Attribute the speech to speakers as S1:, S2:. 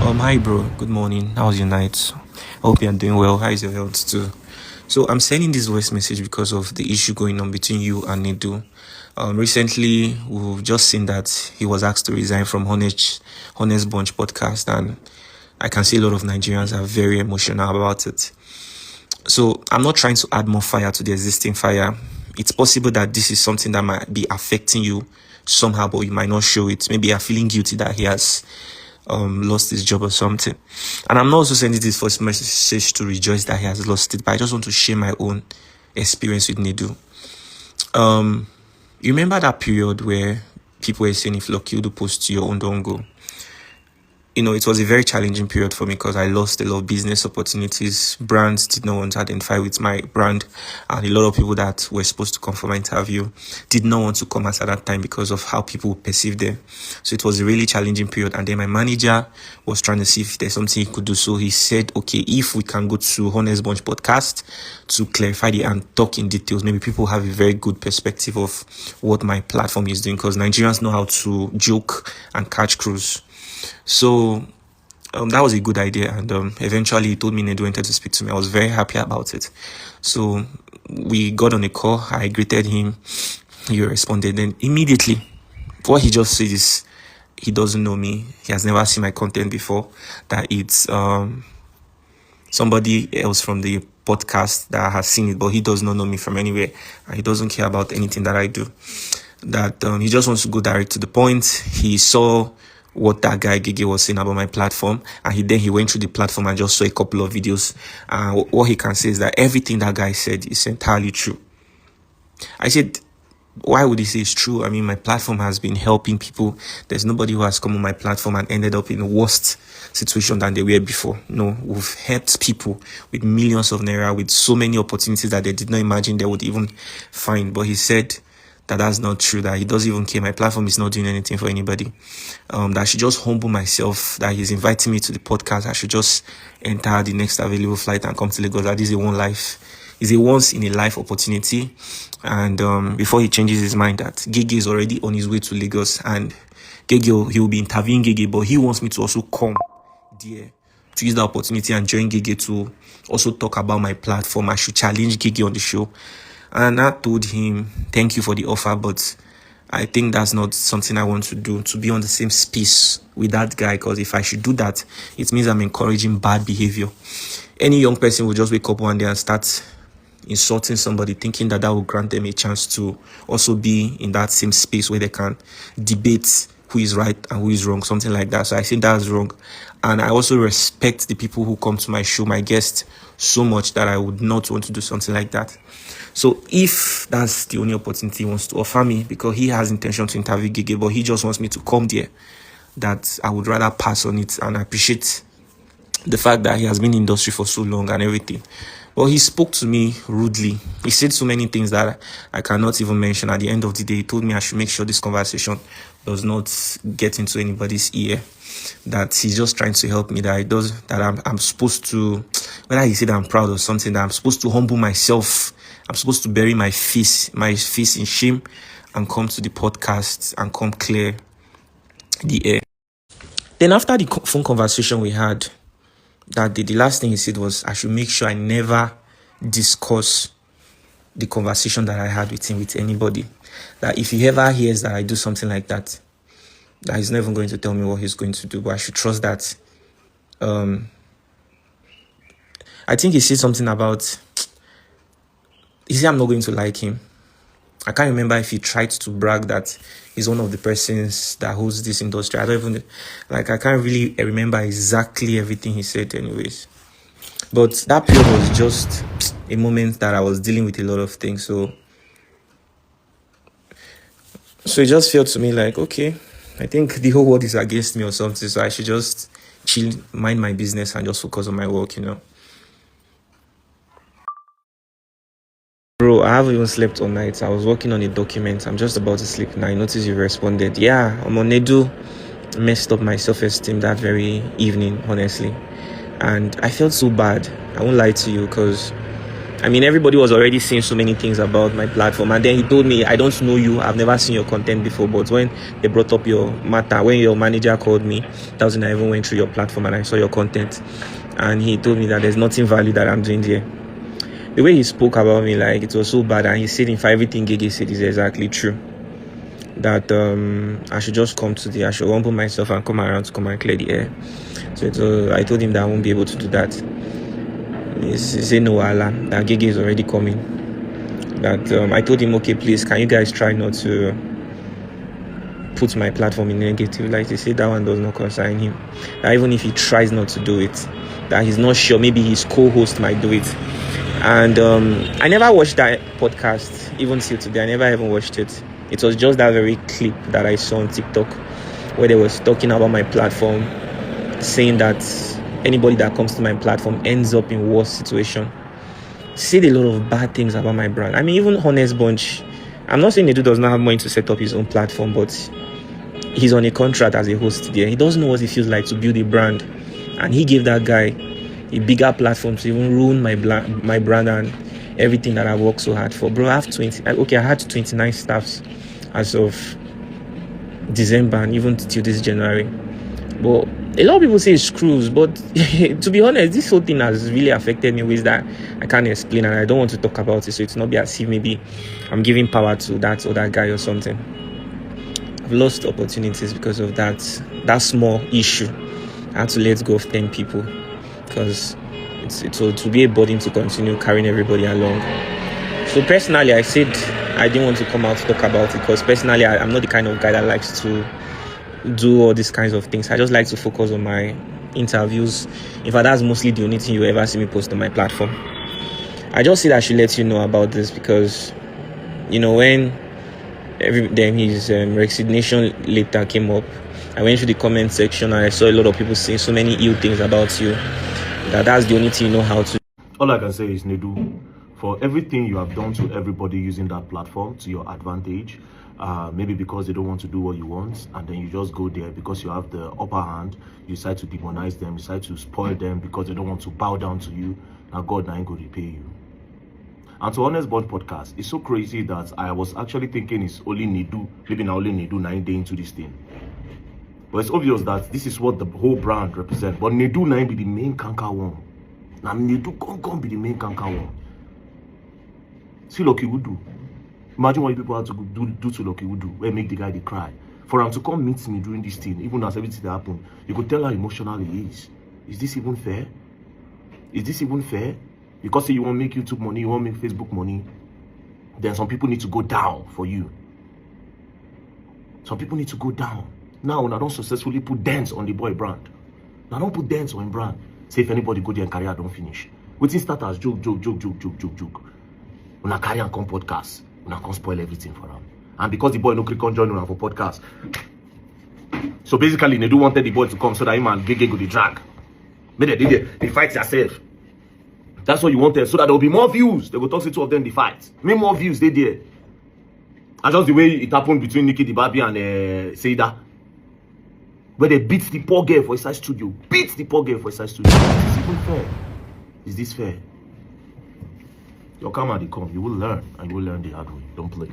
S1: Hi bro, good morning. How was your night? I hope you're doing well. How is your health too? So I'm sending this voice message because of the issue going on between you and Nedu. Recently we've just seen that he was asked to resign from Honest Bunch podcast, and I can see a lot of Nigerians are very emotional about it. So I'm not trying to add more fire to the existing fire. It's possible that this is something that might be affecting you somehow, but you might not show it. Maybe you're feeling guilty that he has lost his job or something. And I'm not also sending this first message to rejoice that he has lost it, but I just want to share my own experience with Nedu. You remember that period where people were saying if lucky you post to your own, don't go? It was a very challenging period for me because I lost a lot of business opportunities. Brands did not want to identify with my brand, and a lot of people that were supposed to come for my interview did not want to come at that time because of how people perceived them. So it was a really challenging period. And then my manager was trying to see if there's something he could do. So he said, okay, if we can go to Honest Bunch podcast to clarify and talk in details, maybe people have a very good perspective of what my platform is doing, because Nigerians know how to joke and catch crews. So that was a good idea, and eventually he told me Nedu wanted to speak to me. I was very happy about it. So we got on a call. I greeted him. He responded. Then immediately, what he just said is he doesn't know me. He has never seen my content before. That it's somebody else from the podcast that has seen it, but he does not know me from anywhere, and he doesn't care about anything that I do. That he just wants to go direct to the point. He saw what that guy Gigi was saying about my platform, and he went through the platform and just saw a couple of videos. What he can say is that everything that guy said is entirely true. I said, why would he say it's true? I mean, my platform has been helping people. There's nobody who has come on my platform and ended up in a worse situation than they were before. No, we've helped people with millions of naira, with so many opportunities that they did not imagine they would even find. But he said that's not true, that he doesn't even care. My platform is not doing anything for anybody. That I should just humble myself, that he's inviting me to the podcast. I should just enter the next available flight and come to Lagos. That is a once in a life opportunity. And before he changes his mind, that Gigi is already on his way to Lagos, and Gigi, he will be interviewing Gigi, but he wants me to also come there to use the opportunity and join Gigi to also talk about my platform. I should challenge Gigi on the show. And I told him, thank you for the offer, but I think that's not something I want to do, to be on the same space with that guy, because if I should do that, it means I'm encouraging bad behavior. Any young person will just wake up one day and start insulting somebody, thinking that will grant them a chance to also be in that same space where they can debate who is right and who is wrong, something like that. So I think that's wrong. And I also respect the people who come to my show, my guests, so much that I would not want to do something like that. So if that's the only opportunity he wants to offer me, because he has intention to interview Gigi, but he just wants me to come there, that I would rather pass on it. And I appreciate the fact that he has been in the industry for so long and everything. But he spoke to me rudely. He said so many things that I cannot even mention. At the end of the day, he told me I should make sure this conversation does not get into anybody's ear. That he's just trying to help me. That I'm supposed to, whether he said I'm proud or something, that I'm supposed to humble myself. I'm supposed to bury my face in shame, and come to the podcast and come clear the air. Then after the phone conversation we had, that the last thing he said was I should make sure I never discuss the conversation that I had with him with anybody. That if he ever hears that I do something like that he's not even going to tell me what he's going to do, but I should trust that. I think he said something about, he said I'm not going to like him. I can't remember if he tried to brag that he's one of the persons that holds this industry. I don't even, I can't really remember exactly everything he said anyways. But that period was just a moment that I was dealing with a lot of things. So it just felt to me like, okay, I think the whole world is against me or something. So I should just chill, mind my business, and just focus on my work, Bro, I haven't even slept all night. I was working on a document. I'm just about to sleep now. I noticed you responded. Yeah, I'm on Nedu. Messed up my self-esteem that very evening, honestly. And I felt so bad. I won't lie to you, because I mean, everybody was already saying so many things about my platform, and then he told me, I don't know you, I've never seen your content before, but when they brought up your matter, when your manager called me, that was when I even went through your platform and I saw your content, and he told me that there's nothing valid that I'm doing there. The way he spoke about me, like, it was so bad, and he said, if everything Gege said is exactly true, that I should just I should humble myself and come around to come and clear the air. So I told him that I won't be able to do that. He said no, Allah, that Gege is already coming. That I told him, okay, please, can you guys try not to put my platform in negative light? He said that one does not concern him. That even if he tries not to do it, that he's not sure, maybe his co-host might do it. And I never watched that podcast, even till today. I never even watched it. It was just that very clip that I saw on TikTok where they was talking about my platform, saying that anybody that comes to my platform ends up in worse situation. Said a lot of bad things about my brand. I mean, even Honest Bunch, I'm not saying Nedu does not have money to set up his own platform, but he's on a contract as a host there. He doesn't know what it feels like to build a brand, and he gave that guy a bigger platform to even ruin my brand and everything that I worked so hard for. Bro, I have 29 staffs as of December and even till this January. But a lot of people say it's screws, but to be honest, this whole thing has really affected me in ways that I can't explain, and I don't want to talk about it, so it's not be as if maybe I'm giving power to that other guy or something. I've lost opportunities because of that small issue. I had to let go of 10 people because it will be a burden to continue carrying everybody along. So personally, I said I didn't want to come out to talk about it because personally, I'm not the kind of guy that likes to do all these kinds of things. I just like to focus on my interviews. In fact, that's mostly the only thing you ever see me post on my platform. I just said I should let you know about this because, you know, when his resignation letter came up, I went through the comment section and I saw a lot of people saying so many ill things about you that's the only thing you know how to.
S2: All I can say is, Nedu, for everything you have done to everybody using that platform to your advantage, maybe because they don't want to do what you want, and then you just go there because you have the upper hand, you decide to demonize them, you decide to spoil them because they don't want to bow down to you. Now God ain't going to repay you. And to Honest Bunch podcast, it's so crazy that I was actually thinking it's only Nedu, maybe now only Nedu 9 days into this thing. But it's obvious that this is what the whole brand represents. But Nedu 9 be the main canker one. Now Nedu can't be the main canker one. See Lucky Wudu. Imagine what people have to do to Lucky Wudu, where make the guy they cry. For him to come meet me during this thing, even as everything that happened, you could tell how emotional he is. Is this even fair? Is this even fair? Because you want to make YouTube money, you want to make Facebook money, then some people need to go down for you. Some people need to go down. Now, when I don't successfully put dents on the boy brand. Now, don't put dents on brand. Say if anybody go there and career don't finish. Waiting start as joke. When I carry and come podcast, when I come spoil everything for them. And because the boy no click on join for podcast. So basically, they do wanted the boy to come so that him and Gege go the drag. But they fight yourself. That's what you wanted, so that there will be more views. They will talk to two of them, the fight. Make more views, they did. And just the way it happened between Nikki Dibabi and Seida. Where they beat the poor girl for a side studio. Is this even fair? Is this fair? Your karma, they come. You will learn, and you will learn the hard way. Don't play.